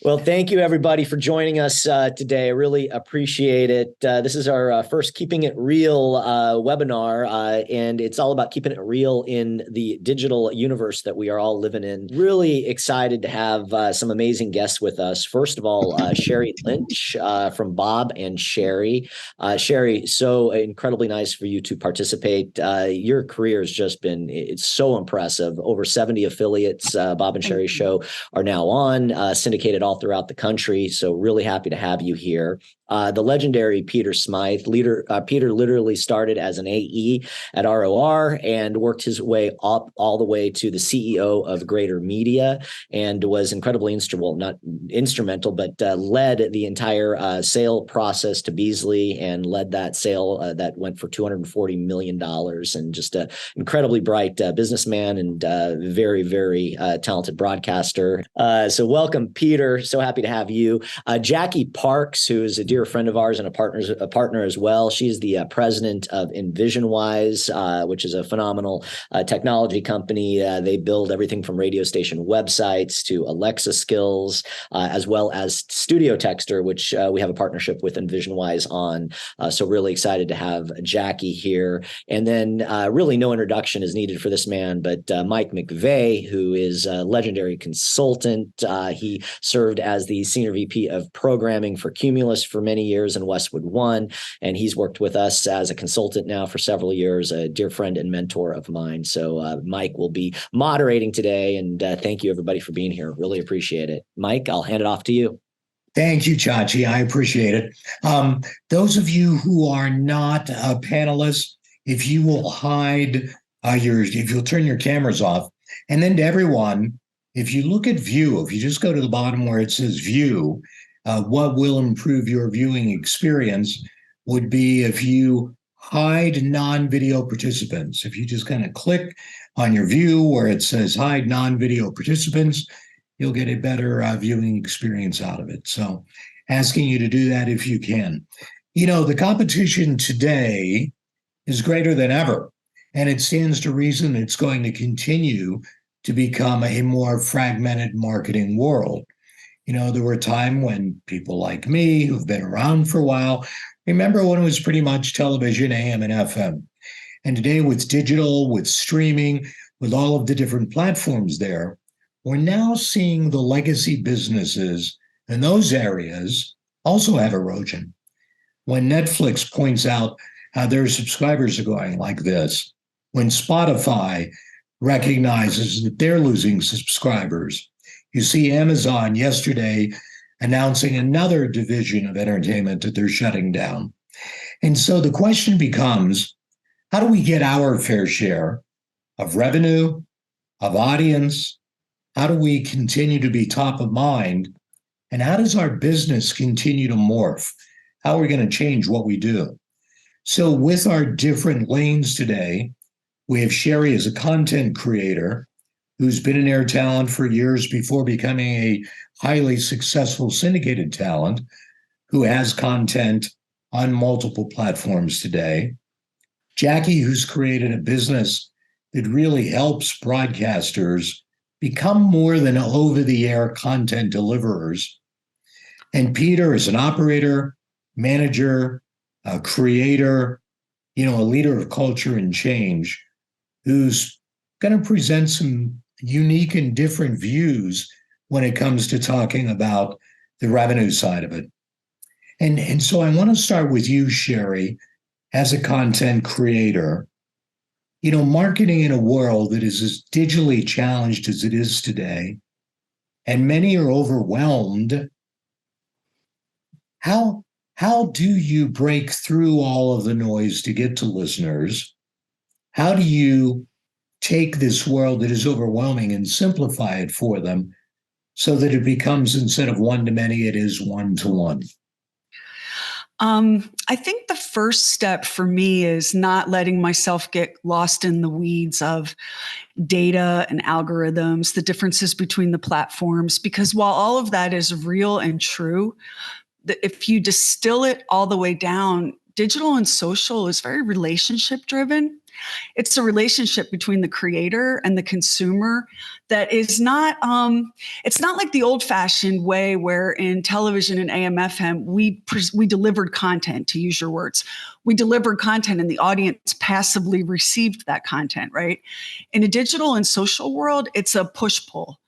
Well, thank you everybody for joining us today. I really appreciate it. This is our first Keeping It Real webinar, and it's all about keeping it real in the digital universe that we are all living in. Really excited to have some amazing guests with us. First of all, Sheri Lynch from Bob and Sheri. Sheri, so incredibly nice for you to participate. Your career has just it's so impressive. Over 70 affiliates, Bob and Sheri show are now on, syndicated all throughout the country. So really happy to have you here. The legendary Peter Smyth, Peter literally started as an AE at ROR and worked his way up all the way to the CEO of Greater Media and was incredibly instrumental, but led the entire sale process to Beasley and led that sale that went for $240 million, and just an incredibly bright businessman and very, very talented broadcaster. So welcome, Peter. So happy to have you. Jackie Parks, who is a dear friend of ours and a partner as well. She's the president of Envisionwise, which is a phenomenal technology company. They build everything from radio station websites to Alexa skills, as well as Studio Texter, which we have a partnership with Envisionwise on. So really excited to have Jackie here. And then really no introduction is needed for this man, but Mike McVay, who is a legendary consultant. He served as the senior VP of programming for Cumulus for many years in Westwood One, and he's worked with us as a consultant now for several years, a dear friend and mentor of mine. So Mike will be moderating today, and thank you everybody for being here. Really appreciate it. Mike, I'll hand it off to you. Thank you, Chachi. I appreciate it. Those of you who are not panelists, if you will if you'll turn your cameras off, and then to everyone, if you look at view, if you just go to the bottom where it says view, what will improve your viewing experience would be if you hide non-video participants. If you just kind of click on your view where it says hide non-video participants, you'll get a better viewing experience out of it. So asking you to do that if you can. You know, the competition today is greater than ever, and it stands to reason it's going to continue to become a more fragmented marketing world. You know, there were a time when people like me, who've been around for a while, remember when it was pretty much television, AM and FM. And today with digital, with streaming, with all of the different platforms there, we're now seeing the legacy businesses in those areas also have erosion. When Netflix points out how their subscribers are going like this, when Spotify recognizes that they're losing subscribers, you see Amazon yesterday announcing another division of entertainment that they're shutting down. And so the question becomes, how do we get our fair share of revenue, of audience? How do we continue to be top of mind? And how does our business continue to morph? How are we going to change what we do? So with our different lanes today, we have Sheri as a content creator who's been in air talent for years before becoming a highly successful syndicated talent who has content on multiple platforms today. Jackie, who's created a business that really helps broadcasters become more than over-the-air content deliverers. And Peter is an operator, manager, a creator, a leader of culture and change, who's going to present some unique and different views when it comes to talking about the revenue side of it. And so I want to start with you, Sheri, as a content creator. Marketing in a world that is as digitally challenged as it is today, and many are overwhelmed, how do you break through all of the noise to get to listeners? How do you take this world that is overwhelming and simplify it for them so that it becomes, instead of one to many, it is one to one? I think the first step for me is not letting myself get lost in the weeds of data and algorithms, the differences between the platforms, because while all of that is real and true, if you distill it all the way down, digital and social is very relationship driven. It's a relationship between the creator and the consumer that is not, it's not like the old fashioned way where in television and AM/FM, we delivered content, to use your words. We delivered content and the audience passively received that content, right? In a digital and social world, it's a push-pull.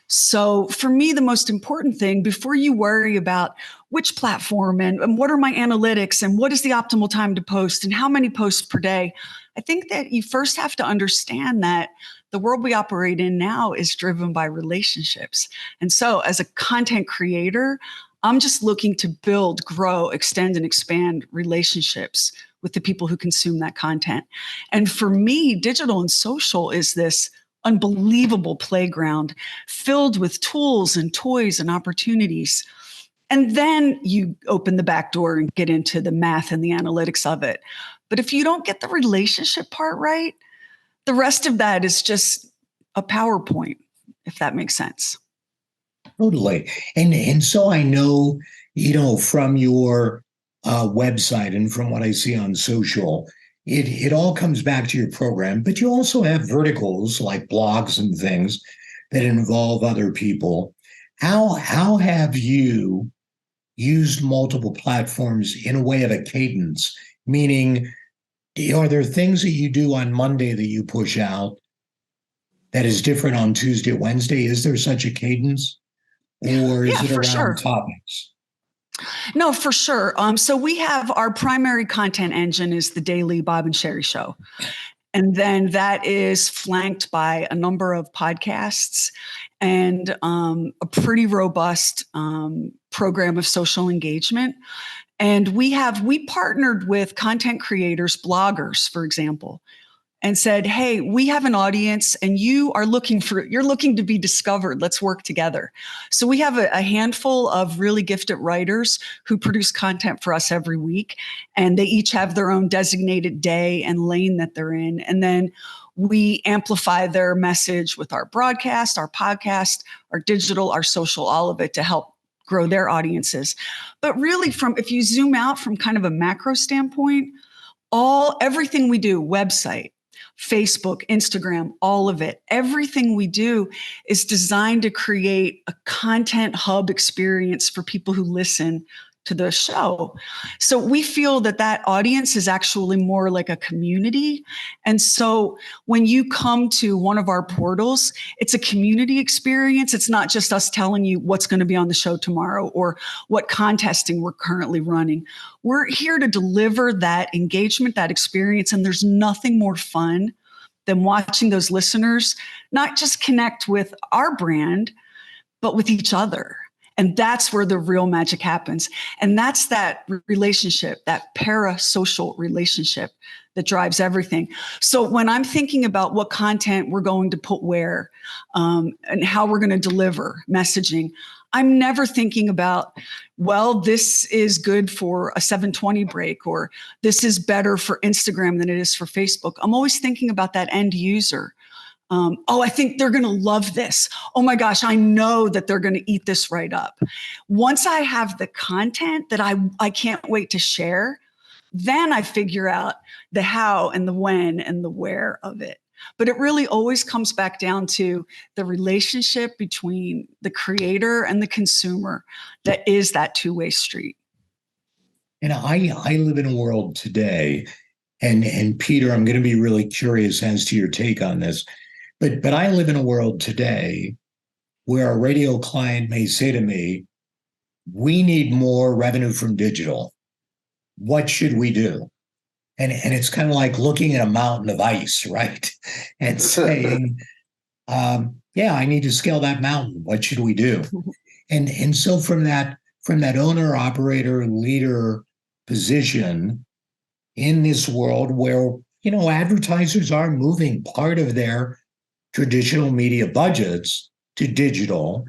So for me, the most important thing before you worry about which platform and what are my analytics and what is the optimal time to post and how many posts per day, I think that you first have to understand that the world we operate in now is driven by relationships. And so as a content creator, I'm just looking to build, grow, extend, and expand relationships with the people who consume that content. And for me, digital and social is this unbelievable playground filled with tools and toys and opportunities. And then you open the back door and get into the math and the analytics of it. But if you don't get the relationship part right, the rest of that is just a PowerPoint, if that makes sense. Totally. And so I know, from your website and from what I see on social, it all comes back to your program, but you also have verticals like blogs and things that involve other people. How have you used multiple platforms in a way of a cadence? Meaning, are there things that you do on Monday that you push out that is different on Tuesday, Wednesday? Is there such a cadence? Or is it around topics? No, for sure. So we have our primary content engine is the daily Bob and Sheri show. And then that is flanked by a number of podcasts and a pretty robust program of social engagement. And we partnered with content creators, bloggers, for example, and said, hey, we have an audience and you're looking to be discovered. Let's work together. So we have a handful of really gifted writers who produce content for us every week. And they each have their own designated day and lane that they're in. And then we amplify their message with our broadcast, our podcast, our digital, our social, all of it to help grow their audiences. But really if you zoom out from kind of a macro standpoint, everything we do, website, Facebook, Instagram, all of it. Everything we do is designed to create a content hub experience for people who listen to the show. So we feel that audience is actually more like a community. And so when you come to one of our portals, it's a community experience. It's not just us telling you what's going to be on the show tomorrow or what contesting we're currently running. We're here to deliver that engagement, that experience. And there's nothing more fun than watching those listeners not just connect with our brand, but with each other. And that's where the real magic happens. And that's that relationship, that parasocial relationship that drives everything. So when I'm thinking about what content we're going to put where and how we're going to deliver messaging, I'm never thinking about, well, this is good for a 720 break, or this is better for Instagram than it is for Facebook. I'm always thinking about that end user. I think they're going to love this. Oh my gosh, I know that they're going to eat this right up. Once I have the content that I can't wait to share, then I figure out the how and the when and the where of it. But it really always comes back down to the relationship between the creator and the consumer that is that two-way street. And I live in a world today, and Peter, I'm going to be really curious as to your take on this. But I live in a world today where a radio client may say to me, we need more revenue from digital. What should we do? And it's kind of like looking at a mountain of ice, right? And saying, I need to scale that mountain. What should we do? And so from that owner, operator, leader position in this world where, advertisers are moving part of their traditional media budgets to digital.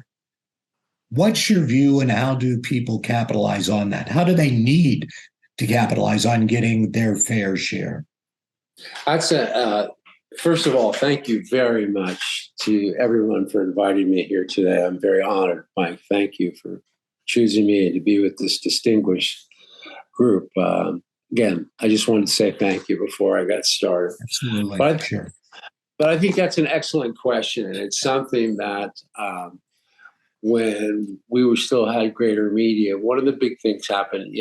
What's your view and how do people capitalize on that? How do they need to capitalize on getting their fair share? I'd say, first of all, thank you very much to everyone for inviting me here today. I'm very honored, Mike. Thank you for choosing me to be with this distinguished group. again, I just wanted to say thank you before I got started. Absolutely. Sure. But I think that's an excellent question. And it's something that when we were still had greater media, one of the big things happened,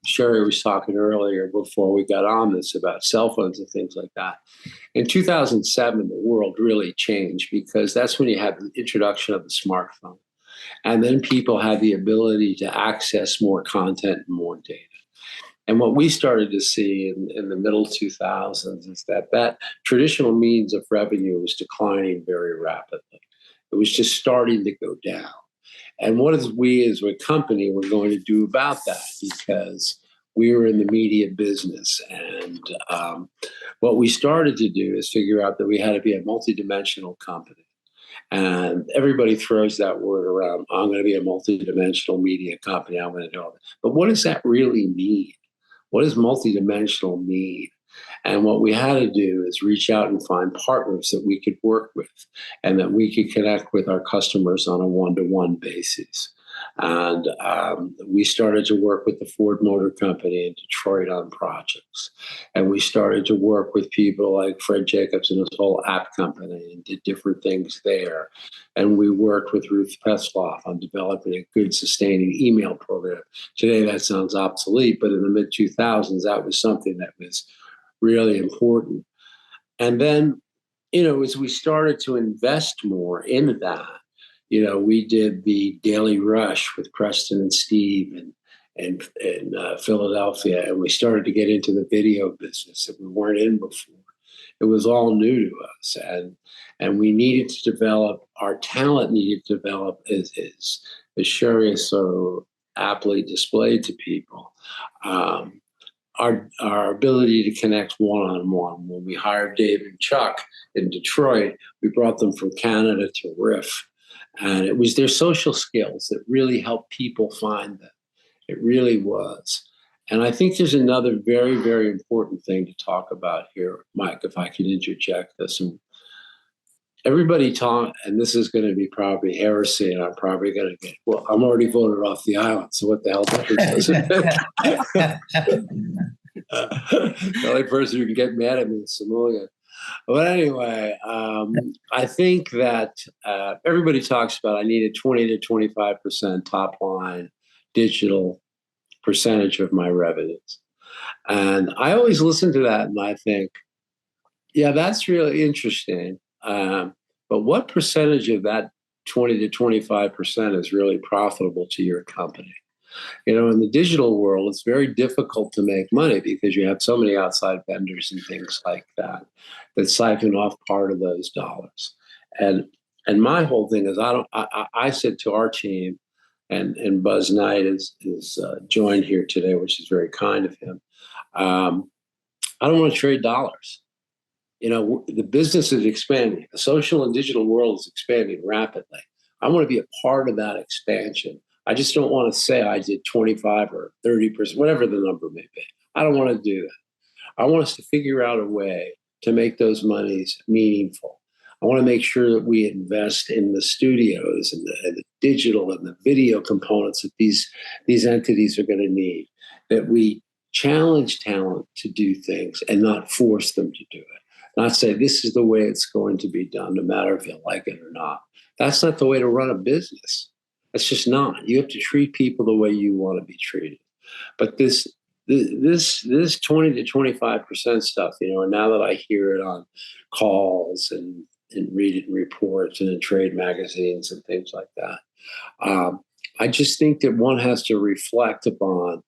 Sheri was talking earlier before we got on this about cell phones and things like that. In 2007, the world really changed because that's when you had the introduction of the smartphone. And then people had the ability to access more content and more data. And what we started to see in the middle 2000s is that traditional means of revenue was declining very rapidly. It was just starting to go down. And what is we as a company were going to do about that? Because we were in the media business. And what we started to do is figure out that we had to be a multidimensional company. And everybody throws that word around. I'm going to be a multidimensional media company. I'm going to do all that. But what does that really mean? What does multidimensional mean? And what we had to do is reach out and find partners that we could work with and that we could connect with our customers on a one-to-one basis. And we started to work with the Ford Motor Company in Detroit on projects. And we started to work with people like Fred Jacobs and his whole app company and did different things there. And we worked with Ruth Pesloff on developing a good sustaining email program. Today, that sounds obsolete, but in the mid-2000s, that was something that was really important. And then, as we started to invest more in that, we did the Daily Rush with Preston and Steve in Philadelphia, and we started to get into the video business that we weren't in before. It was all new to us, and we needed to develop, our talent needed to develop, as Sheri is so aptly displayed to people. Our ability to connect one-on-one. When we hired Dave and Chuck in Detroit, we brought them from Canada to Riff. And it was their social skills that really helped people find them. It really was. And I think there's another very, very important thing to talk about here, Mike, if I can interject this. And everybody and this is going to be probably heresy, and I'm probably going to I'm already voted off the island, so what the hell difference does it make? The only person who can get mad at me is Samuel. But anyway, I think that everybody talks about I need a 20 to 25% top line digital percentage of my revenues. And I always listen to that and I think, yeah, that's really interesting. But what percentage of that 20 to 25% is really profitable to your company? In the digital world, it's very difficult to make money because you have so many outside vendors and things like that siphon off part of those dollars. And my whole thing is I said to our team, and Buzz Knight is joined here today, which is very kind of him. I don't want to trade dollars. The business is expanding. The social and digital world is expanding rapidly. I want to be a part of that expansion. I just don't want to say I did 25 or 30%, whatever the number may be. I don't want to do that. I want us to figure out a way to make those monies meaningful. I want to make sure that we invest in the studios and the digital and the video components that these entities are going to need, that we challenge talent to do things and not force them to do it. Not say this is the way it's going to be done, no matter if you like it or not. That's not the way to run a business. It's just not. You have to treat people the way you want to be treated. But this 20 to 25% stuff, and now that I hear it on calls and read it in reports and in trade magazines and things like that, I just think that one has to reflect upon,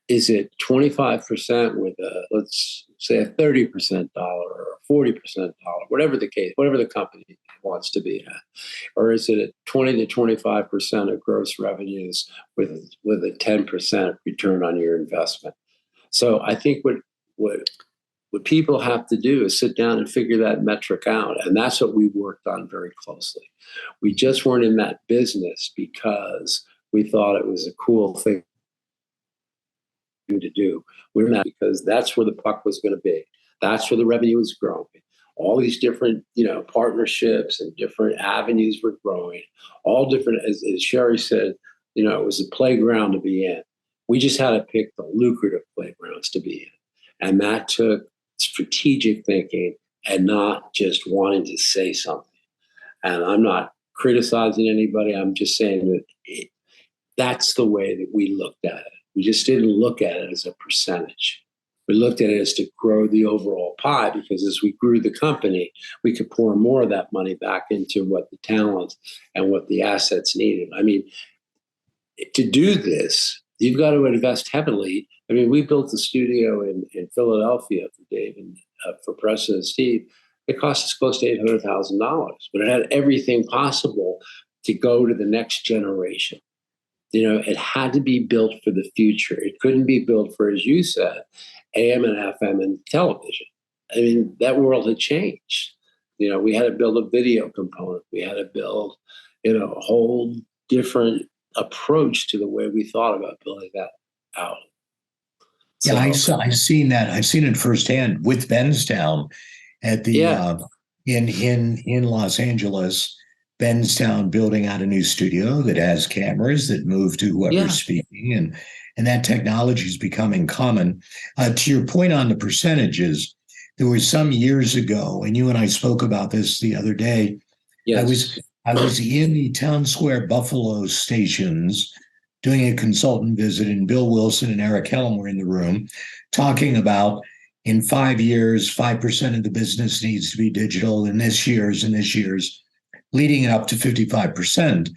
is it 25% with let's say a 30% dollar or a 40% dollar, whatever the case, whatever the company wants to be at? Or is it at 20 to 25% of gross revenues with a 10% return on your investment? So I think what people have to do is sit down and figure that metric out. And that's what we worked on very closely. We just weren't in that business because we thought it was a cool thing to do. We're not, because that's where the puck was going to be. That's where the revenue was growing. All these different, partnerships and different avenues were growing. All different, as Sheri said, it was a playground to be in. We just had to pick the lucrative playgrounds to be in. And that took strategic thinking and not just wanting to say something. And I'm not criticizing anybody. I'm just saying that that's the way that we looked at it. We just didn't look at it as a percentage. We looked at it as to grow the overall pie, because as we grew the company, we could pour more of that money back into what the talent and what the assets needed. I mean, to do this, you've got to invest heavily. I mean, we built a studio in Philadelphia for Dave and for Preston and Steve. It cost us close to $800,000, but it had everything possible to go to the next generation. You know, it had to be built for the future. It couldn't be built for, as you said, AM and FM and television. I mean, that world had changed. You know, we had to build a video component. We had to build, you know, a whole different approach to the way we thought about building that out. Yeah, I've seen that. I've seen it firsthand with Benztown at the in Los Angeles. Benztown building out a new studio that has cameras that move to whoever's speaking, and that technology is becoming common. To your point on the percentages, there was some years ago, and you and I spoke about this the other day. Yes. I was in the Town Square Buffalo stations doing a consultant visit, and Bill Wilson and Eric Helm were in the room talking about, in 5 years, 5% of the business needs to be digital, and this year's, leading it up to 55%.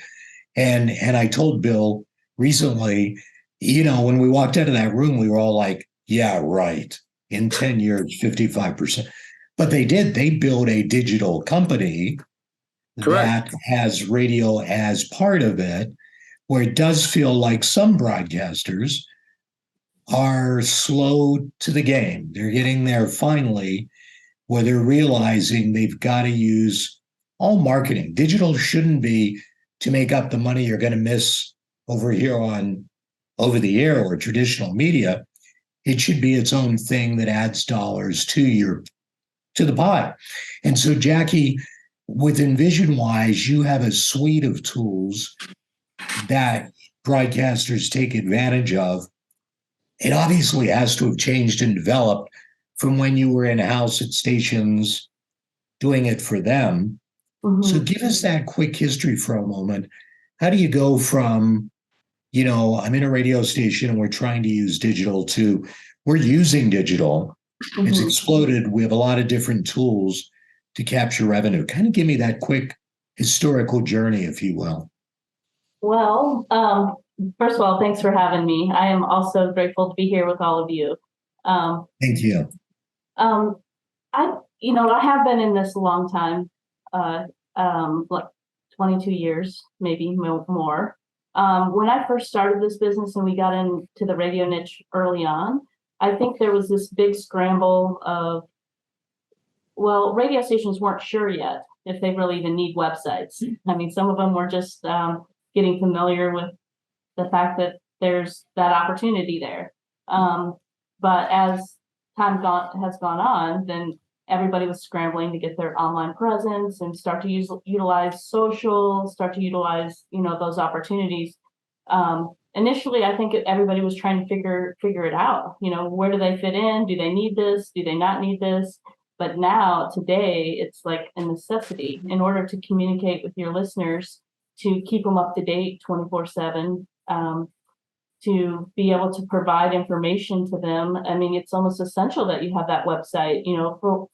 And I told Bill recently, you know, when we walked out of that room, we were all like, yeah, right. In 10 years, 55%. But they built a digital company that has radio as part of it, where it does feel like some broadcasters are slow to the game. They're getting there finally, where they're realizing they've got to use all marketing. Digital shouldn't be to make up the money you're going to miss over here on over the air or traditional media. It should be its own thing that adds dollars to the pie. And so, Jackie, with Envisionwise, you have a suite of tools that broadcasters take advantage of. It obviously has to have changed and developed from when you were in-house at stations doing it for them. Mm-hmm. So give us that quick history for a moment. How do you go from, you know, I'm in a radio station and we're trying to use digital to we're using digital. Mm-hmm. It's exploded. We have a lot of different tools to capture revenue. Kind of give me that quick historical journey, if you will. Well, first of all, thanks for having me. I am also grateful to be here with all of you. Thank you. I have been in this a long time. Like 22 years, maybe more. When I first started this business and we got into the radio niche early on, I think there was this big scramble of, well, radio stations weren't sure yet if they really even need websites. I mean, some of them were just getting familiar with the fact that there's that opportunity there. But as time has gone on, then everybody was scrambling to get their online presence and start to utilize social, start to utilize, those opportunities. Initially, I think everybody was trying to figure it out. Where do they fit in? Do they need this? Do they not need this? But now, today, it's like a necessity in order to communicate with your listeners, to keep them up to date 24/7, to be able to provide information to them. I mean, it's almost essential that you have that website,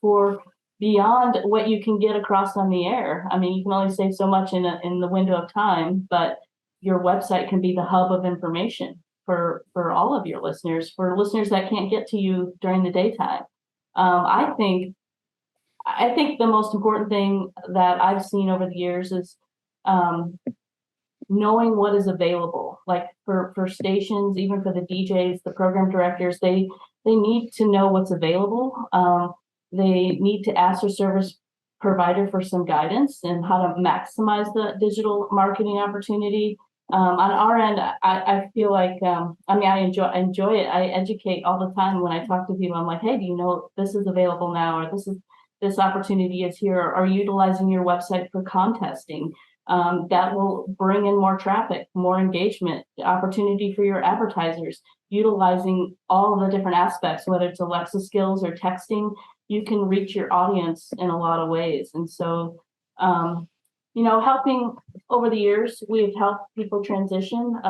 for beyond what you can get across on the air. I mean, you can only say so much in the window of time, but your website can be the hub of information for all of your listeners, for listeners that can't get to you during the daytime. I think the most important thing that I've seen over the years is knowing what is available. Like for stations, even for the DJs, the program directors, they need to know what's available. They need to ask their service provider for some guidance and how to maximize the digital marketing opportunity. On our end, I feel like, I enjoy it. I educate all the time when I talk to people. I'm like, hey, do you know this is available now, or this opportunity is here? Or are you utilizing your website for contesting? that will bring in more traffic, more engagement, opportunity for your advertisers, utilizing all of the different aspects, whether it's Alexa skills or texting. You can reach your audience in a lot of ways. And so, helping over the years, we've helped people transition.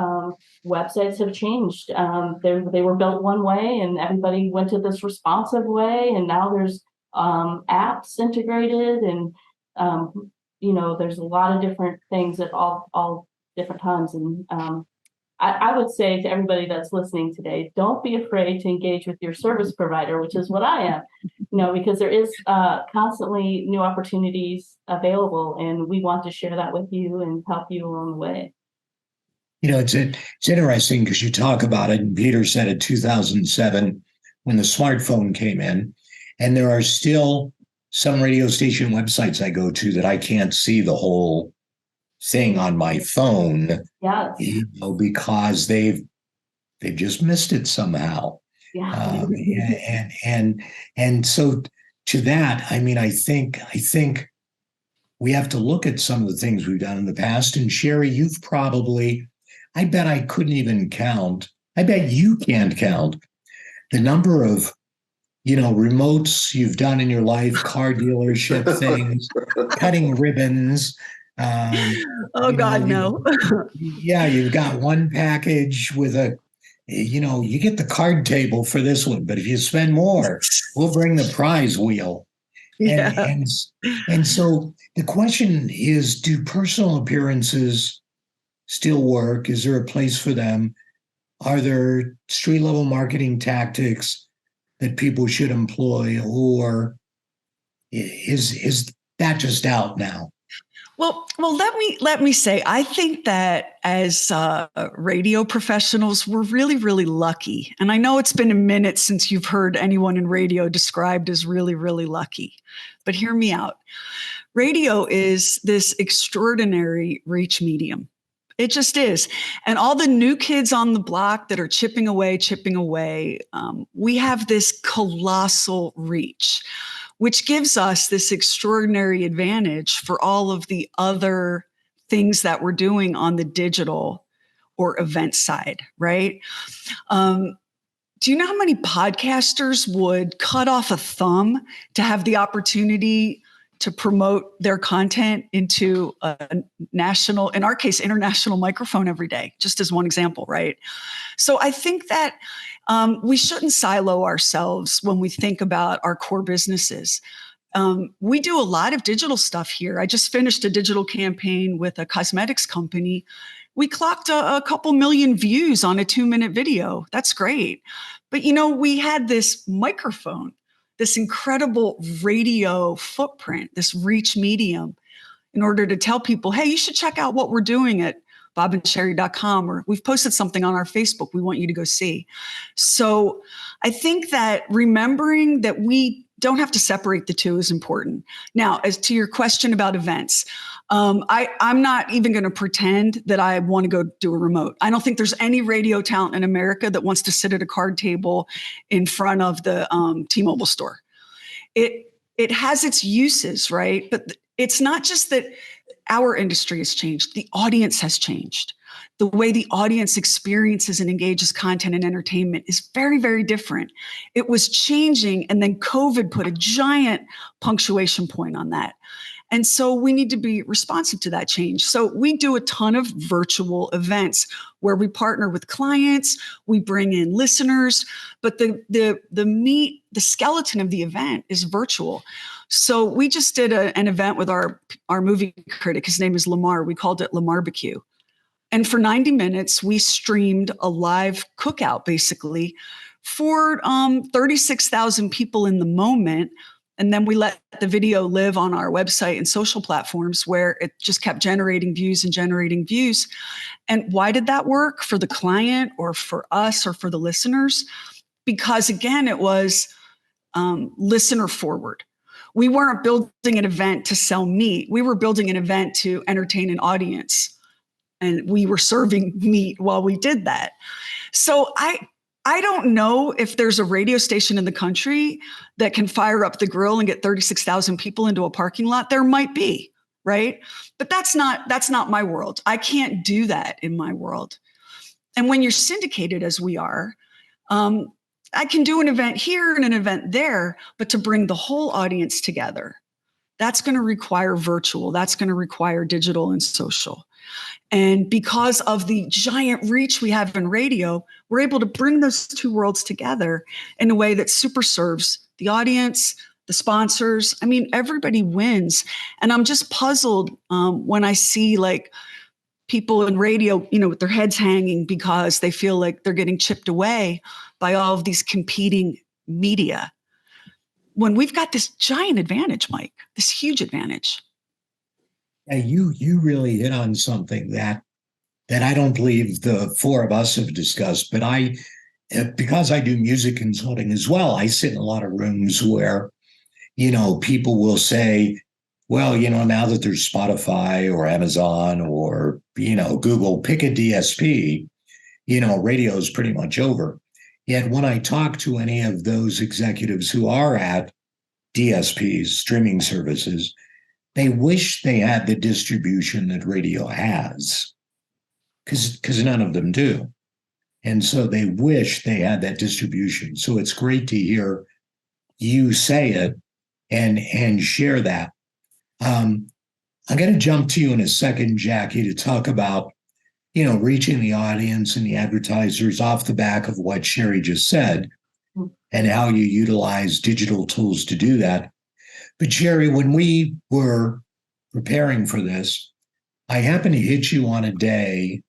Websites have changed. They were built one way and everybody went to this responsive way. And now there's apps integrated and, there's a lot of different things at all different times. And I would say to everybody that's listening today, don't be afraid to engage with your service provider, which is what I am, because there is constantly new opportunities available, and we want to share that with you and help you along the way. It's interesting because you talk about it, and Peter said in 2007 when the smartphone came in, and there are still some radio station websites I go to that I can't see the whole thing on my phone, Yes. Because they've just missed it somehow. Yeah. And so to that, I think we have to look at some of the things we've done in the past. And Sheri, you've probably, I bet I couldn't even count. I bet you can't count the number of remotes you've done in your life, car dealership things, cutting ribbons. Oh God, no. Yeah, you've got one package with you get the card table for this one, but if you spend more, we'll bring the prize wheel. Yeah. And so the question is, do personal appearances still work? Is there a place for them? Are there street level marketing tactics that people should employ, or is that just out now? Well, let me say, I think that as radio professionals, we're really, really lucky. And I know it's been a minute since you've heard anyone in radio described as really, really lucky, but hear me out. Radio is this extraordinary reach medium. It just is. And all the new kids on the block that are chipping away, we have this colossal reach, which gives us this extraordinary advantage for all of the other things that we're doing on the digital or event side, right? Do you know how many podcasters would cut off a thumb to have the opportunity to promote their content into a national, in our case, international microphone every day, just as one example, right? So I think that we shouldn't silo ourselves when we think about our core businesses. We do a lot of digital stuff here. I just finished a digital campaign with a cosmetics company. We clocked a couple million views on a 2-minute video. That's great. But, we had this microphone, this incredible radio footprint, this reach medium, in order to tell people, hey, you should check out what we're doing at bobandsheri.com, or we've posted something on our Facebook we want you to go see. So I think that remembering that we don't have to separate the two is important. Now, as to your question about events, I'm not even going to pretend that I want to go do a remote. I don't think there's any radio talent in America that wants to sit at a card table in front of the T-Mobile store. It has its uses, right? But it's not just that our industry has changed. The audience has changed. The way the audience experiences and engages content and entertainment is very, very different. It was changing, and then COVID put a giant punctuation point on that. And so we need to be responsive to that change. So we do a ton of virtual events where we partner with clients, we bring in listeners, but the meat, the skeleton of the event is virtual. So we just did an event with our movie critic. His name is Lamar. We called it Lamarbecue. And for 90 minutes, we streamed a live cookout, basically, for 36,000 people in the moment. And then we let the video live on our website and social platforms, where it just kept generating views and generating views. And why did that work for the client or for us or for the listeners? Because again, it was listener forward. We weren't building an event to sell meat. We were building an event to entertain an audience. And we were serving meat while we did that. So I don't know if there's a radio station in the country that can fire up the grill and get 36,000 people into a parking lot. There might be. right? But that's not my world. I can't do that in my world. And when you're syndicated as we are, I can do an event here and an event there, but to bring the whole audience together, that's going to require virtual. That's going to require digital and social. And because of the giant reach we have in radio, we're able to bring those two worlds together in a way that super serves the audience, the sponsors. I mean, everybody wins. And I'm just puzzled when I see like people in radio, with their heads hanging because they feel like they're getting chipped away by all of these competing media. When we've got this giant advantage, Mike, this huge advantage. Yeah, you really hit on something that I don't believe the four of us have discussed, but because I do music consulting as well, I sit in a lot of rooms where, people will say, well, now that there's Spotify or Amazon or, Google, pick a DSP, radio is pretty much over. Yet when I talk to any of those executives who are at DSPs, streaming services, they wish they had the distribution that radio has, because none of them do. And so they wish they had that distribution. So it's great to hear you say it and share that. I'm going to jump to you in a second, Jackie, to talk about, reaching the audience and the advertisers off the back of what Sheri just said and how you utilize digital tools to do that. But Sheri, when we were preparing for this, I happened to hit you on a day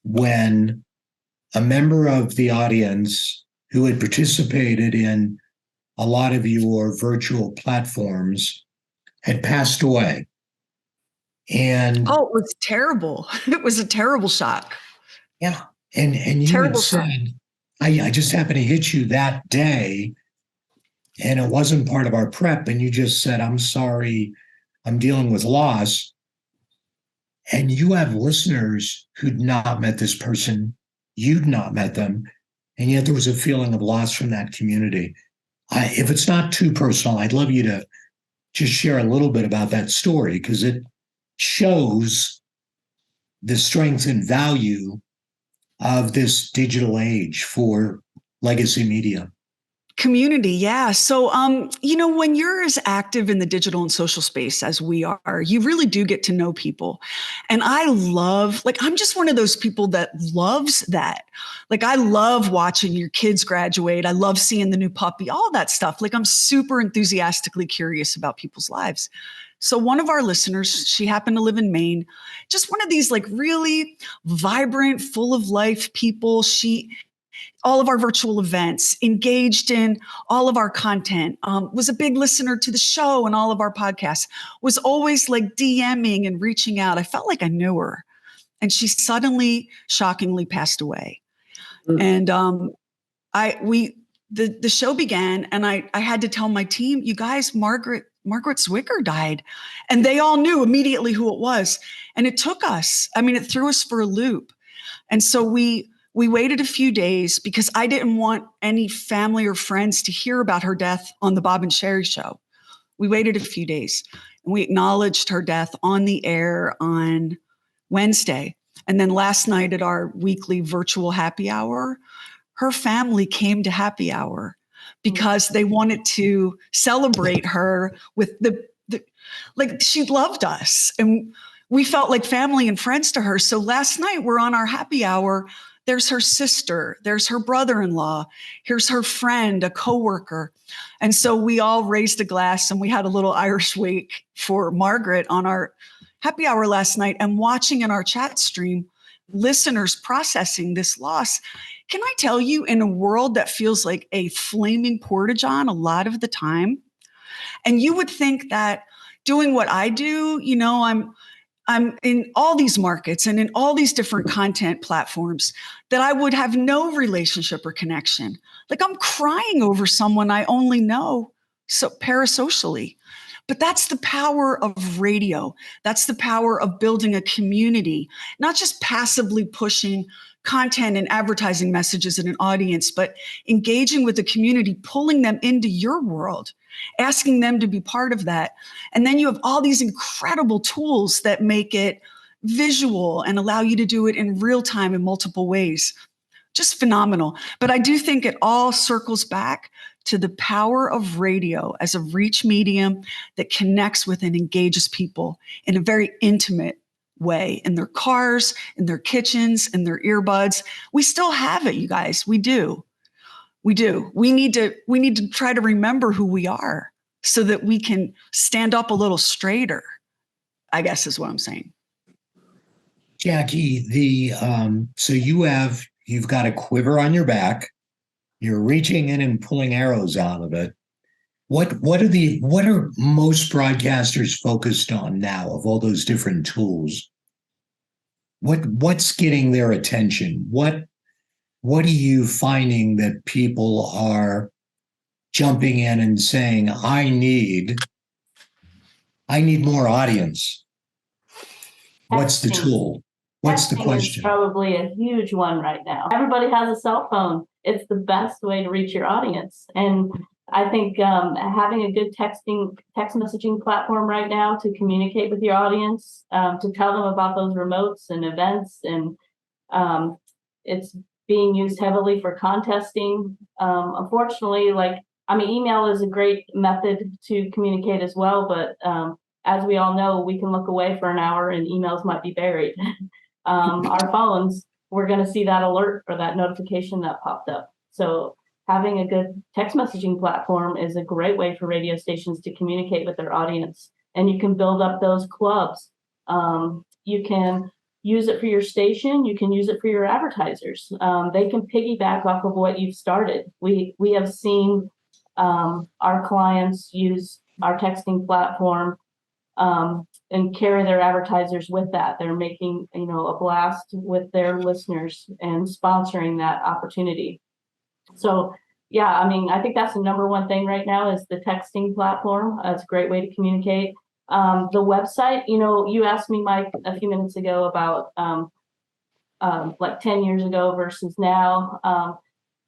when a member of the audience who had participated in a lot of your virtual platforms had passed away. And it was terrible. It was a terrible shock. Yeah. And you Terrible had said, I just happened to hit you that day, and it wasn't part of our prep. And you just said, I'm sorry, I'm dealing with loss. And you have listeners who'd not met this person. You'd not met them. And yet there was a feeling of loss from that community. If it's not too personal, I'd love you to just share a little bit about that story, because it shows the strength and value of this digital age for legacy media. Community, yeah. So, when you're as active in the digital and social space as we are, you really do get to know people. And I'm just one of those people that loves that. Like, I love watching your kids graduate. I love seeing the new puppy, all that stuff. Like, I'm super enthusiastically curious about people's lives. So one of our listeners, she happened to live in Maine, just one of these like really vibrant, full of life people. All of our virtual events, engaged in all of our content, was a big listener to the show and all of our podcasts, was always like DMing and reaching out. I felt like I knew her. And she suddenly, shockingly passed away. And the show began, and I had to tell my team, you guys, Margaret Zwicker died. And they all knew immediately who it was. And it took us, it threw us for a loop. And so we waited a few days because I didn't want any family or friends to hear about her death on the Bob and Sheri show. We waited a few days, and we acknowledged her death on the air on Wednesday. And then last night at our weekly virtual happy hour, her family came to happy hour because they wanted to celebrate her with like she loved us. And we felt like family and friends to her. So last night we're on our happy hour. There's her sister, there's her brother-in-law, here's her friend, a coworker. And so we all raised a glass and we had a little Irish wake for Margaret on our happy hour last night, and watching in our chat stream, listeners processing this loss. Can I tell you, in a world that feels like a flaming porta-john a lot of the time, and you would think that doing what I do, I'm in all these markets and in all these different content platforms, that I would have no relationship or connection. Like, I'm crying over someone I only know so parasocially. But that's the power of radio. That's the power of building a community, not just passively pushing content and advertising messages and an audience, but engaging with the community, pulling them into your world, asking them to be part of that. And then you have all these incredible tools that make it visual and allow you to do it in real time in multiple ways. Just phenomenal. But I do think it all circles back to the power of radio as a reach medium that connects with and engages people in a very intimate way, in their cars, in their kitchens, in their earbuds. We still have it, you guys. We do. We do. We need to try to remember who we are so that we can stand up a little straighter, I guess is what I'm saying. Jackie, so you've got a quiver on your back. You're reaching in and pulling arrows out of it. What are most broadcasters focused on now of all those different tools? What's getting their attention? What are you finding that people are jumping in and saying, I need more audience? What's the tool? What's the question? Is probably a huge one right now. Everybody has a cell phone. It's the best way to reach your audience. And I think having a good text messaging platform right now to communicate with your audience, to tell them about those remotes and events, and it's being used heavily for contesting. Unfortunately, email is a great method to communicate as well, but as we all know, we can look away for an hour and emails might be buried. Our phones, we're going to see that alert or that notification that popped up. So having a good text messaging platform is a great way for radio stations to communicate with their audience. And you can build up those clubs. You can use it for your station. You can use it for your advertisers. They can piggyback off of what you've started. We have seen our clients use our texting platform and carry their advertisers with that. They're making, a blast with their listeners and sponsoring that opportunity. So, yeah, I think that's the number one thing right now is the texting platform. It's a great way to communicate. The website, you asked me, Mike, a few minutes ago about 10 years ago versus now.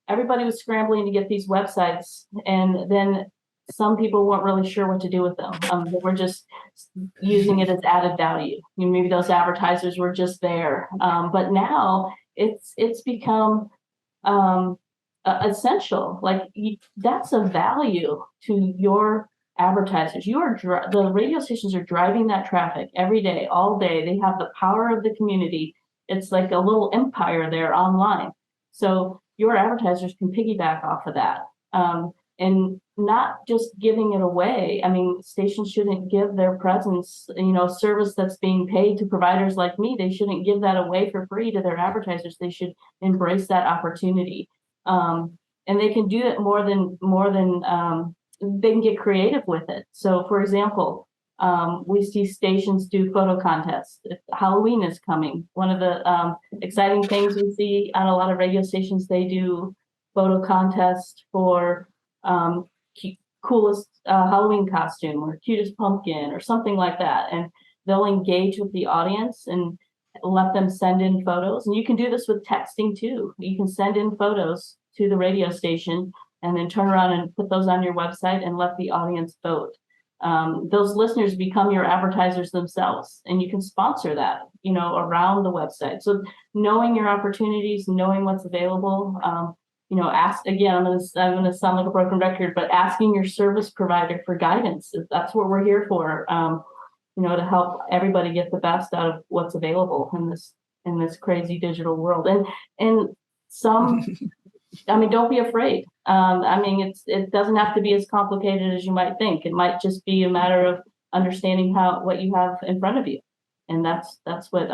Everybody was scrambling to get these websites, and then some people weren't really sure what to do with them. They were just using it as added value. Maybe those advertisers were just there. But now it's become essential. That's a value to your advertisers. The radio stations are driving that traffic every day, all day. They have the power of the community. It's like a little empire there online. So your advertisers can piggyback off of that. And not just giving it away. Stations shouldn't give their presence, service that's being paid to providers like me. They shouldn't give that away for free to their advertisers. They should embrace that opportunity. And they can do it more than they can get creative with it. So, for example, we see stations do photo contests. Halloween is coming. One of the exciting things we see on a lot of radio stations, they do photo contests for coolest Halloween costume or cutest pumpkin or something like that. And they'll engage with the audience and let them send in photos. And you can do this with texting too. You can send in photos to the radio station and then turn around and put those on your website and let the audience vote. Those listeners become your advertisers themselves, and you can sponsor that, around the website. So knowing your opportunities, knowing what's available, ask again. I'm going to sound like a broken record, but asking your service provider for guidance. That's what we're here for. To help everybody get the best out of what's available in this crazy digital world. And some, don't be afraid. It doesn't have to be as complicated as you might think. It might just be a matter of understanding what you have in front of you, and that's what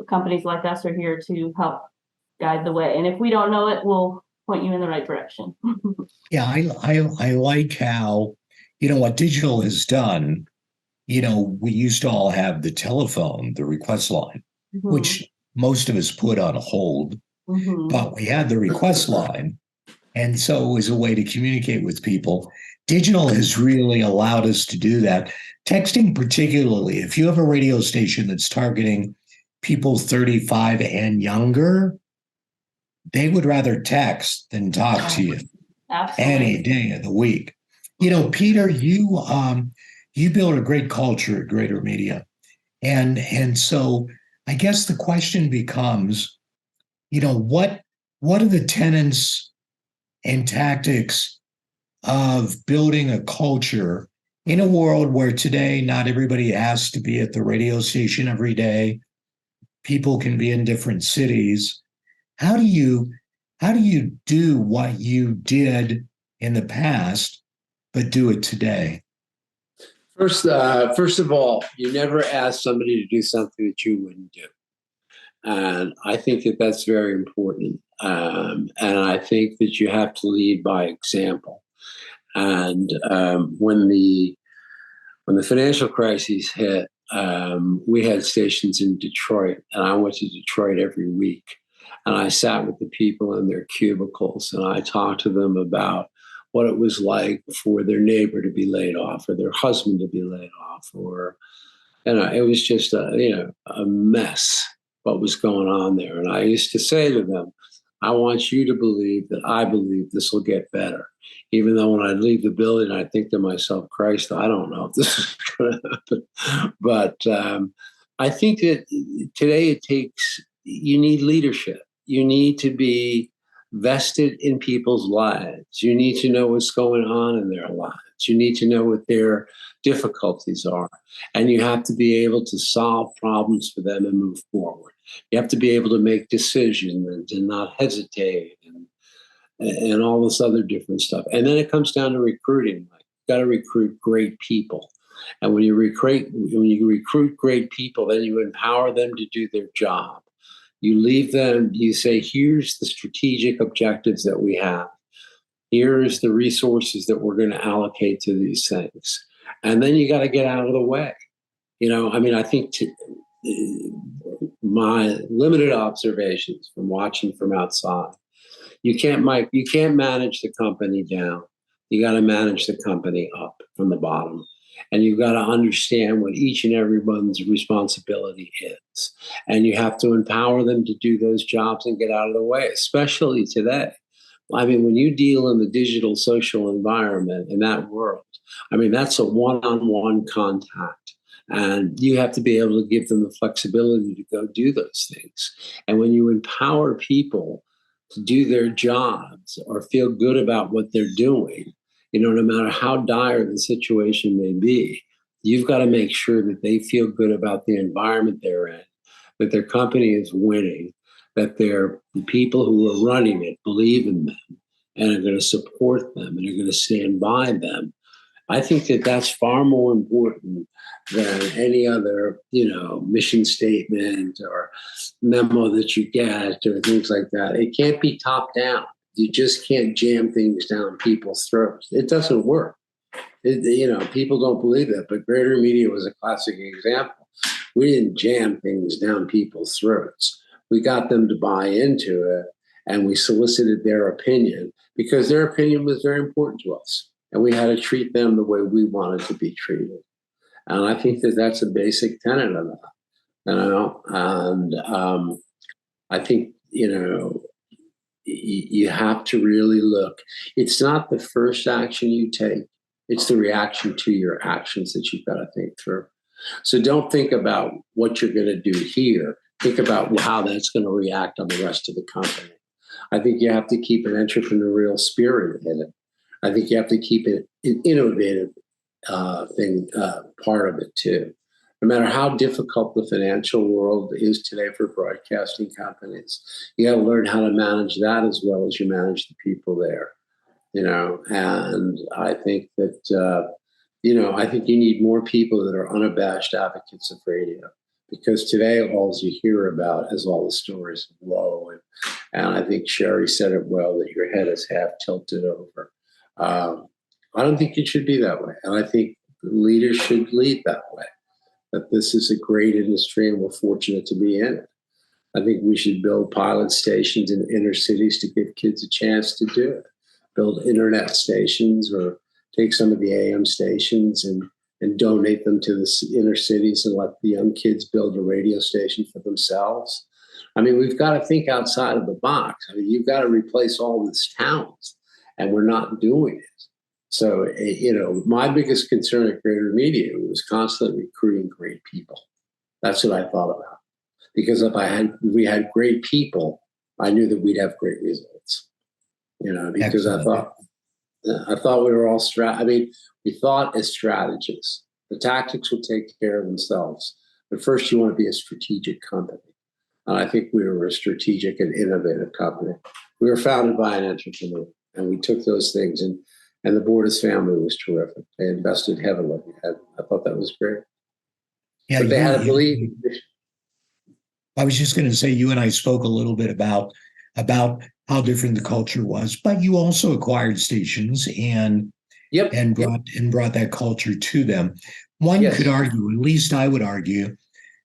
companies like us are here to help guide the way. And if we don't know it, we'll point you in the right direction. Yeah, I like how, what digital has done. We used to all have the telephone, the request line, Mm-hmm. which most of us put on hold, Mm-hmm. but we had the request line. And so it was a way to communicate with people. Digital has really allowed us to do that. Texting particularly, if you have a radio station that's targeting people 35 and younger, they would rather text than talk to you Absolutely. any day of the week. Peter, you build a great culture at Greater Media. And so I guess the question becomes, what are the tenets and tactics of building a culture in a world where today not everybody has to be at the radio station every day? People can be in different cities. How do you do what you did in the past, but do it today? First of all, you never ask somebody to do something that you wouldn't do. And I think that that's very important. And I think that you have to lead by example. And when the financial crisis hit, we had stations in Detroit, and I went to Detroit every week. And I sat with the people in their cubicles, and I talked to them about what it was like for their neighbor to be laid off, or their husband to be laid off, or it was just a mess what was going on there. And I used to say to them, I want you to believe that I believe this will get better. Even though when I leave the building, I think to myself, Christ, I don't know if this is going to happen. But I think that today you need leadership. You need to be vested in people's lives. You need to know what's going on in their lives. You need to know what their difficulties are. And you have to be able to solve problems for them and move forward. You have to be able to make decisions and not hesitate and all this other different stuff. And then it comes down to recruiting. Like, you got to recruit great people. And when you recruit great people, then you empower them to do their job. You leave them, you say, here's the strategic objectives that we have. Here's the resources that we're going to allocate to these things. And then you got to get out of the way. I think my limited observations from watching from outside, you can't manage the company down. You got to manage the company up from the bottom. And you've got to understand what each and everyone's responsibility is. And you have to empower them to do those jobs and get out of the way, especially today. When you deal in the digital social environment in that world, that's a one-on-one contact. And you have to be able to give them the flexibility to go do those things. And when you empower people to do their jobs or feel good about what they're doing, no matter how dire the situation may be, you've got to make sure that they feel good about the environment they're in, that their company is winning, that the people who are running it believe in them and are going to support them and are going to stand by them. I think that that's far more important than any other, mission statement or memo that you get or things like that. It can't be top down. You just can't jam things down people's throats. It doesn't work. People don't believe that, but Greater Media was a classic example. We didn't jam things down people's throats. We got them to buy into it, and we solicited their opinion because their opinion was very important to us, and we had to treat them the way we wanted to be treated. And I think that that's a basic tenet of that. And I think you have to really look. It's not the first action you take. It's the reaction to your actions that you've got to think through. So don't think about what you're going to do here. Think about how that's going to react on the rest of the company. I think you have to keep an entrepreneurial spirit in it. I think you have to keep it an innovative part of it too. No matter how difficult the financial world is today for broadcasting companies, you got to learn how to manage that as well as you manage the people there. And I think that, I think you need more people that are unabashed advocates of radio, because today all you hear about is all the stories of woe. And I think Sheri said it well, that your head is half tilted over. I don't think it should be that way. And I think leaders should lead that way, that this is a great industry and we're fortunate to be in it. I think we should build pilot stations in inner cities to give kids a chance to do it. Build internet stations or take some of the AM stations and donate them to the inner cities and let the young kids build a radio station for themselves. I mean, we've got to think outside of the box. I mean, you've got to replace all these towns, and we're not doing it. So, my biggest concern at Greater Media was constantly recruiting great people. That's what I thought about. Because if we had great people, I knew that we'd have great results. Because excellent. I thought we were all we thought as strategists. The tactics would take care of themselves. But first, you want to be a strategic company. And I think we were a strategic and innovative company. We were founded by an entrepreneur, and we took those things. And the Bordas family was terrific. They invested heavily. I thought that was great. Yeah, but they had to believe. I was just going to say, you and I spoke a little bit about how different the culture was, but you also acquired stations and brought that culture to them. One could argue, at least I would argue,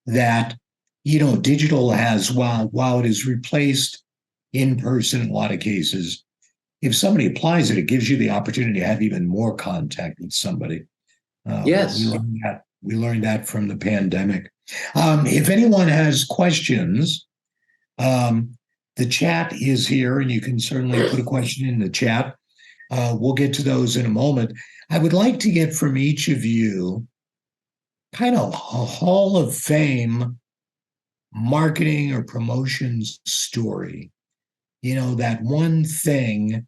that digital has, while it has replaced in person in a lot of cases, if somebody applies it, it gives you the opportunity to have even more contact with somebody. Yes. We learned that from the pandemic. If anyone has questions, the chat is here, and you can certainly put a question in the chat. We'll get to those in a moment. I would like to get from each of you kind of a Hall of Fame marketing or promotions story. That one thing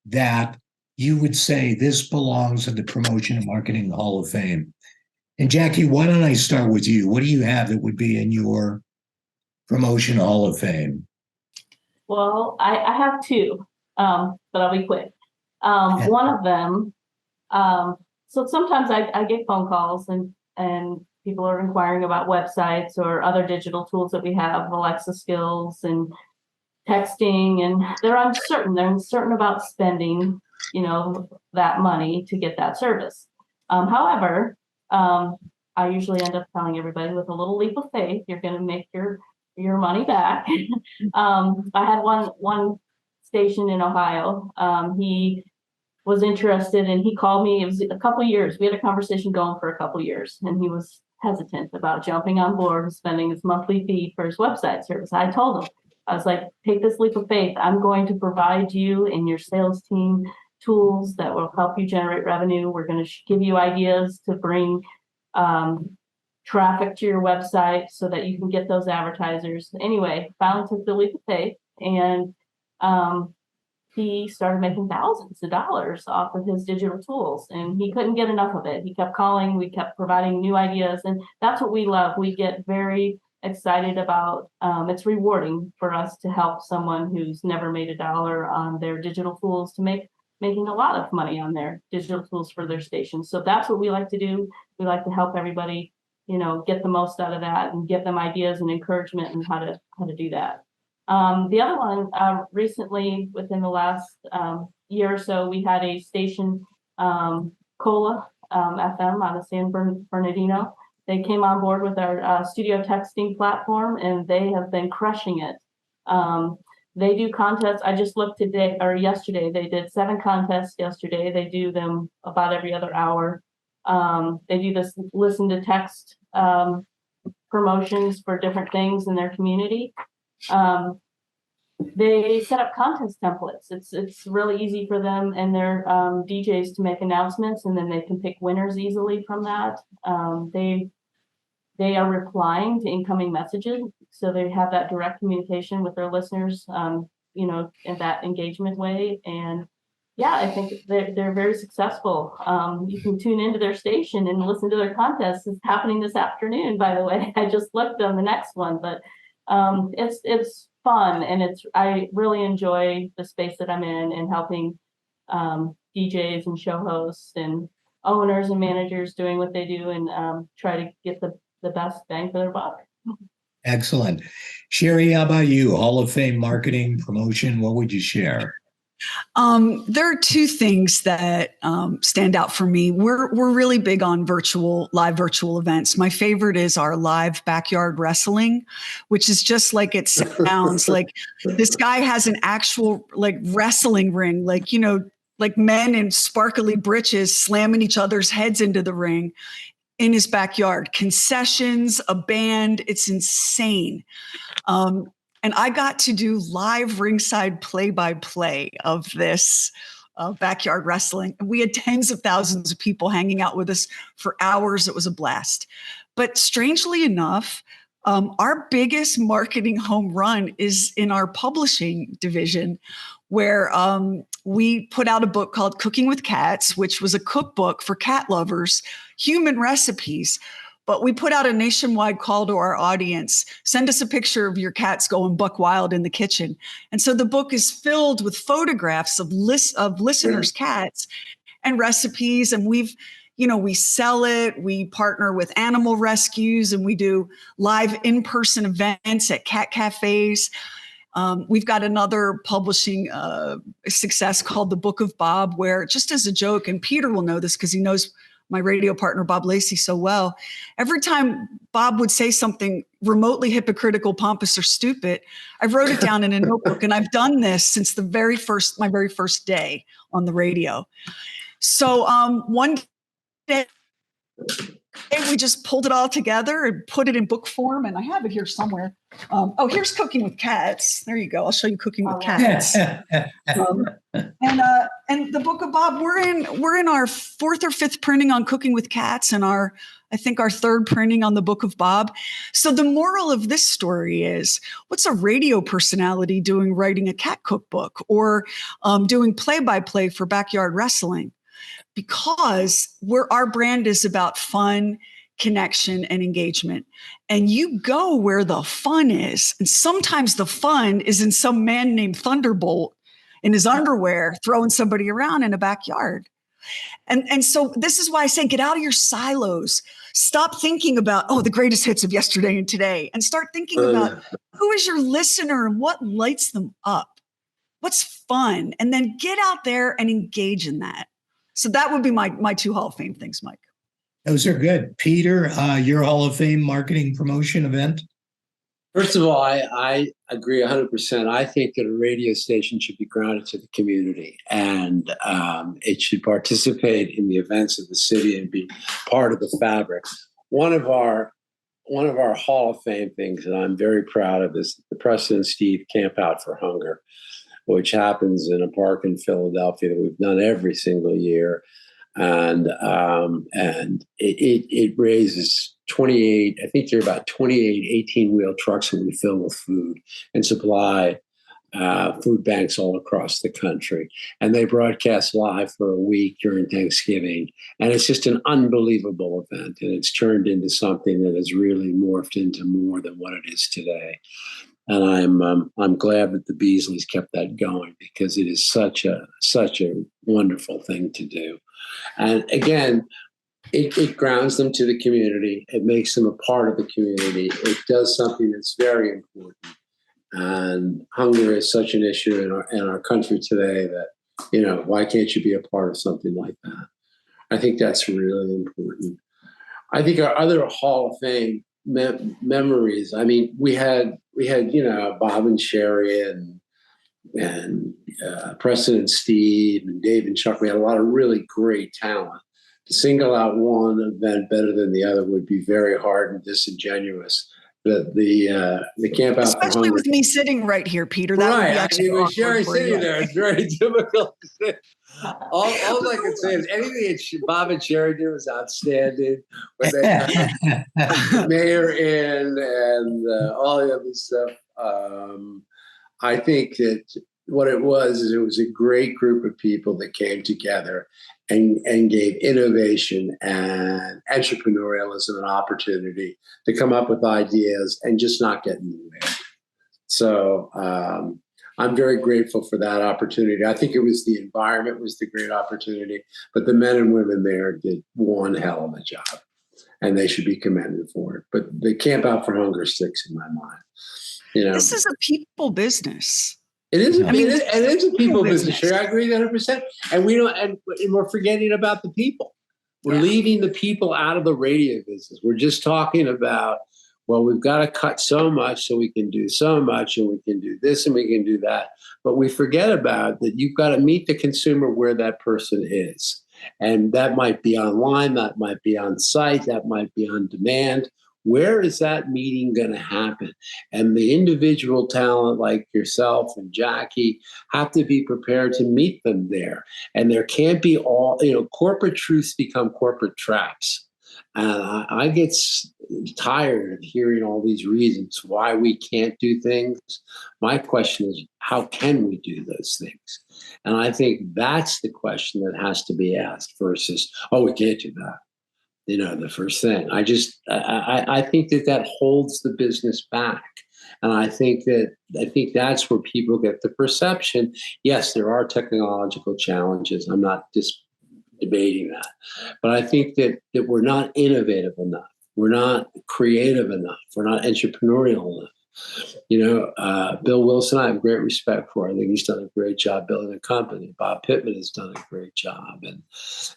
that you would say this belongs in the Promotion and Marketing Hall of Fame. And Jackie, why don't I start with you? What do you have that would be in your Promotion Hall of Fame? Well, I have two, but I'll be quick. One of them, so sometimes I get phone calls and people are inquiring about websites or other digital tools that we have, Alexa skills and texting, and they're uncertain. They're uncertain about spending, that money to get that service. However, I usually end up telling everybody with a little leap of faith, you're going to make your money back. I had one station in Ohio. He was interested and he called me. It was a couple of years. We had a conversation going for a couple of years, and he was hesitant about jumping on board and spending his monthly fee for his website service. I told him, I was like, take this leap of faith. I'm going to provide you and your sales team tools that will help you generate revenue. We're going to give you ideas to bring traffic to your website so that you can get those advertisers. Anyway, finally took the leap of faith, and he started making thousands of dollars off of his digital tools, and he couldn't get enough of it. He kept calling, we kept providing new ideas, and that's what we love. We get very excited about. It's rewarding for us to help someone who's never made a dollar on their digital tools to making a lot of money on their digital tools for their station. So that's what we like to do. We like to help everybody, get the most out of that and give them ideas and encouragement and how to do that. The other one, recently, within the last year or so, we had a station, Cola FM out of San Bernardino. They came on board with our studio texting platform, and they have been crushing it. They do contests. I just looked today or yesterday. They did 7 contests yesterday. They do them about every other hour. They do this listen to text promotions for different things in their community. They set up contest templates. It's really easy for them and their DJs to make announcements, and then they can pick winners easily from that. They are replying to incoming messages, so they have that direct communication with their listeners, in that engagement way. And yeah, I think they're very successful. You can tune into their station and listen to their contest. It's happening this afternoon, by the way. I just looked on the next one, but it's fun, and I really enjoy the space that I'm in and helping DJs and show hosts and owners and managers doing what they do and try to get the best bang for their buck. Excellent. Sheri, how about you? Hall of Fame marketing, promotion, what would you share? There are 2 things that stand out for me. We're really big on live virtual events. My favorite is our live backyard wrestling, which is just like it sounds. Like this guy has an actual wrestling ring, like men in sparkly breeches slamming each other's heads into the ring in his backyard. Concessions, a band, it's insane. And I got to do live ringside play-by-play of this backyard wrestling. We had tens of thousands of people hanging out with us for hours. It was a blast. But strangely enough, our biggest marketing home run is in our publishing division, where we put out a book called Cooking with Cats, which was a cookbook for cat lovers, human recipes. But we put out a nationwide call to our audience: send us a picture of your cats going buck wild in the kitchen. And so the book is filled with photographs of listeners' cats and recipes. And we sell it. We partner with animal rescues, and we do live in-person events at cat cafes. We've got another publishing success called The Book of Bob, where, just as a joke, and Peter will know this because he knows my radio partner, Bob Lacey, so well, every time Bob would say something remotely hypocritical, pompous, or stupid, I wrote it down in a notebook. And I've done this since my very first day on the radio. So one day, we just pulled it all together and put it in book form. And I have it here somewhere. Here's Cooking with Cats. There you go. I'll show you Cooking with Cats. And the Book of Bob, we're in our fourth or fifth printing on Cooking with Cats, and I think our third printing on the Book of Bob. So the moral of this story is, what's a radio personality doing writing a cat cookbook or doing play-by-play for backyard wrestling? Because our brand is about fun, connection, and engagement. And you go where the fun is. And sometimes the fun is in some man named Thunderbolt in his underwear throwing somebody around in a backyard. And so this is why I say, get out of your silos. Stop thinking about, the greatest hits of yesterday and today, and start thinking about who is your listener and what lights them up. What's fun? And then get out there and engage in that. So that would be my two Hall of Fame things, Mike. Those are good. Peter, your Hall of Fame marketing promotion event? First of all, I agree 100%. I think that a radio station should be grounded to the community, and it should participate in the events of the city and be part of the fabric. One of our Hall of Fame things that I'm very proud of is the Preston and Steve Camp Out for Hunger, which happens in a park in Philadelphia that we've done every single year. And it raises 28, I think there are about 28 18-wheel trucks that we fill with food and supply food banks all across the country. And they broadcast live for a week during Thanksgiving. And it's just an unbelievable event. And it's turned into something that has really morphed into more than what it is today. And I'm glad that the Beasleys kept that going, because it is such a wonderful thing to do. And again, it grounds them to the community. It makes them a part of the community. It does something that's very important. And hunger is such an issue in our country today that, why can't you be a part of something like that? I think that's really important. I think our other Hall of Fame memories. I mean, we had Bob and Sheri and Preston and Steve and Dave and Chuck. We had a lot of really great talent. To single out one event better than the other would be very hard and disingenuous. The Camp Out Especially for Hunger, with me sitting right here, Peter. That would be actually with awkward Sheri for sitting you. there, it's very difficult to say. All I can say is anything that Bob and Sheri do is outstanding. When they had the mayor in and all the other stuff. I think that what it was a great group of people that came together and gave innovation and entrepreneurialism an opportunity to come up with ideas and just not get in the way. So I'm very grateful for that opportunity. I think it was the environment was the great opportunity, but the men and women there did one hell of a job, and they should be commended for it. But the Camp Out for Hunger sticks in my mind. This is a people business. It is a people business. Sure, I agree 100%. And we're forgetting about the people. We're leaving the people out of the radio business. We're just talking about, we've got to cut so much so we can do so much, and we can do this and we can do that. But we forget about that you've got to meet the consumer where that person is. And that might be online, that might be on site, that might be on demand, Where is that meeting going to happen? And the individual talent like yourself and Jackie have to be prepared to meet them there. And there can't be corporate truths become corporate traps. And I get tired of hearing all these reasons why we can't do things. My question is, how can we do those things? And I think that's the question that has to be asked versus, oh, we can't do that. The first thing. I think that holds the business back. And I think that's where people get the perception. Yes, there are technological challenges. I'm not debating that. But I think that we're not innovative enough. We're not creative enough. We're not entrepreneurial enough. Bill Wilson, I have great respect for. I think he's done a great job building a company. Bob Pittman has done a great job.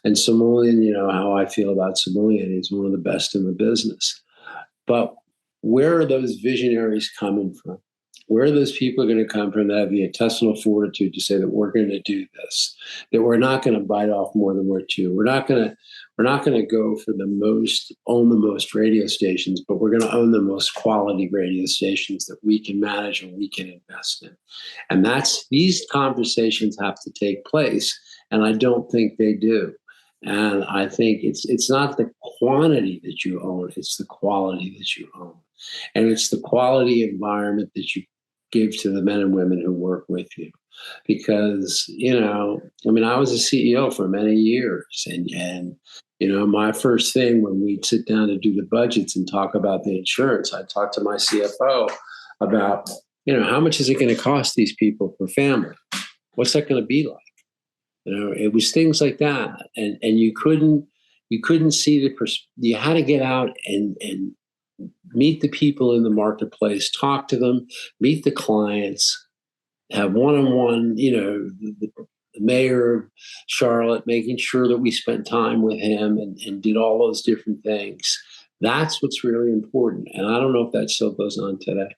And Smyth, how I feel about Smyth, he's one of the best in the business. But where are those visionaries coming from? Where are those people going to come from that have the intestinal fortitude to say that we're going to do this, that we're not going to bite off more than we're chewing? We're not going to go for own the most radio stations, but we're going to own the most quality radio stations that we can manage and we can invest in. And these conversations have to take place. And I don't think they do. And I think it's not the quantity that you own, it's the quality that you own. And it's the quality environment that you give to the men and women who work with you. Because, I was a CEO for many years. And my first thing when we'd sit down to do the budgets and talk about the insurance, I'd talk to my CFO about, how much is it going to cost these people per family? What's that going to be like? It was things like that. And you couldn't see you had to get out and meet the people in the marketplace, talk to them, meet the clients, have one-on-one, the mayor of Charlotte, making sure that we spent time with him and did all those different things. That's what's really important. And I don't know if that still goes on today.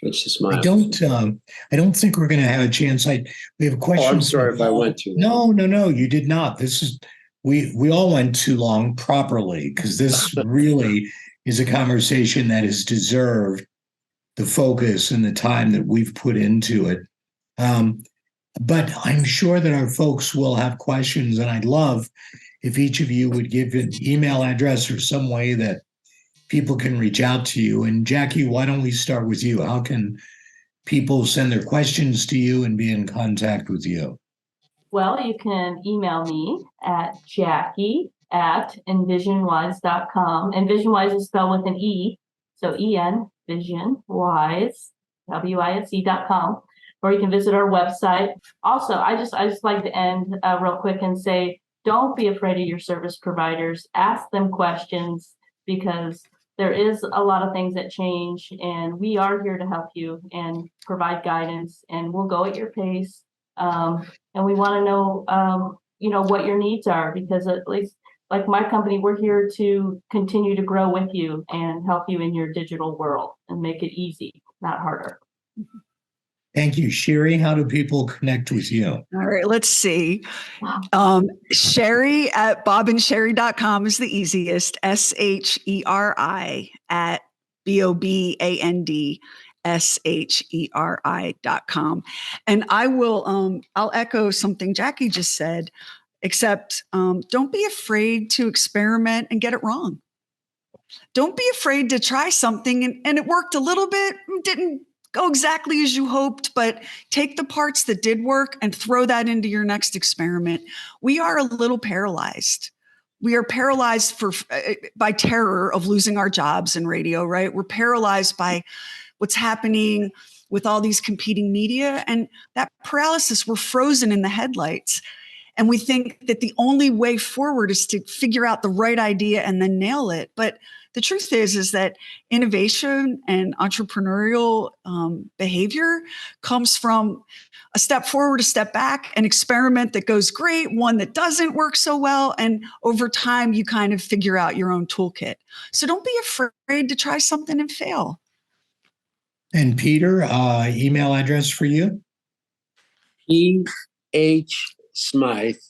It's just my opinion. I don't think we're going to have a chance. We have a question. Oh, I'm sorry if I went too long. No, you did not. We all went too long properly, because this really is a conversation that has deserved the focus and the time that we've put into it. But I'm sure that our folks will have questions, and I'd love if each of you would give an email address or some way that people can reach out to you. And Jackie, why don't we start with you? How can people send their questions to you and be in contact with you? Well, you can email me at jackie@envisionwise.com. Envisionwise is spelled with an E, so E-N, Visionwise, WISE.com. Or you can visit our website. Also, I just like to end real quick and say, don't be afraid of your service providers. Ask them questions, because there is a lot of things that change, and we are here to help you and provide guidance, and we'll go at your pace. And we want to know, what your needs are, because at least like my company, we're here to continue to grow with you and help you in your digital world and make it easy, not harder. Thank you. Sheri, how do people connect with you? All right, let's see. Sheri at bobandsheri.com is the easiest. SHERI at BOBANDSHERI.com. And I'll echo something Jackie just said, except don't be afraid to experiment and get it wrong. Don't be afraid to try something and it worked a little bit, didn't go exactly as you hoped, but take the parts that did work and throw that into your next experiment. We are a little paralyzed. We are paralyzed by terror of losing our jobs in radio, right? We're paralyzed by what's happening with all these competing media, and that paralysis, we're frozen in the headlights. And we think that the only way forward is to figure out the right idea and then nail it. But the truth is that innovation and entrepreneurial behavior comes from a step forward, a step back, an experiment that goes great, one that doesn't work so well. And over time, you kind of figure out your own toolkit. So don't be afraid to try something and fail. And Peter, email address for you? Smyth,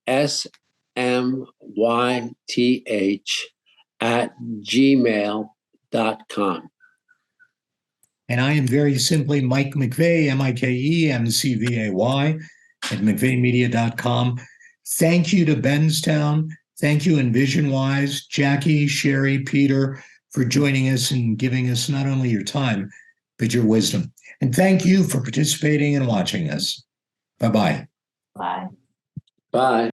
SMYTH @gmail.com. And I am very simply Mike McVay, MikeMcVay at McVaymedia.com. Thank you to Benztown. Thank you, Envisionwise, Jackie, Sheri, Peter, for joining us and giving us not only your time, but your wisdom. And thank you for participating and watching us. Bye-bye. Bye. Bye.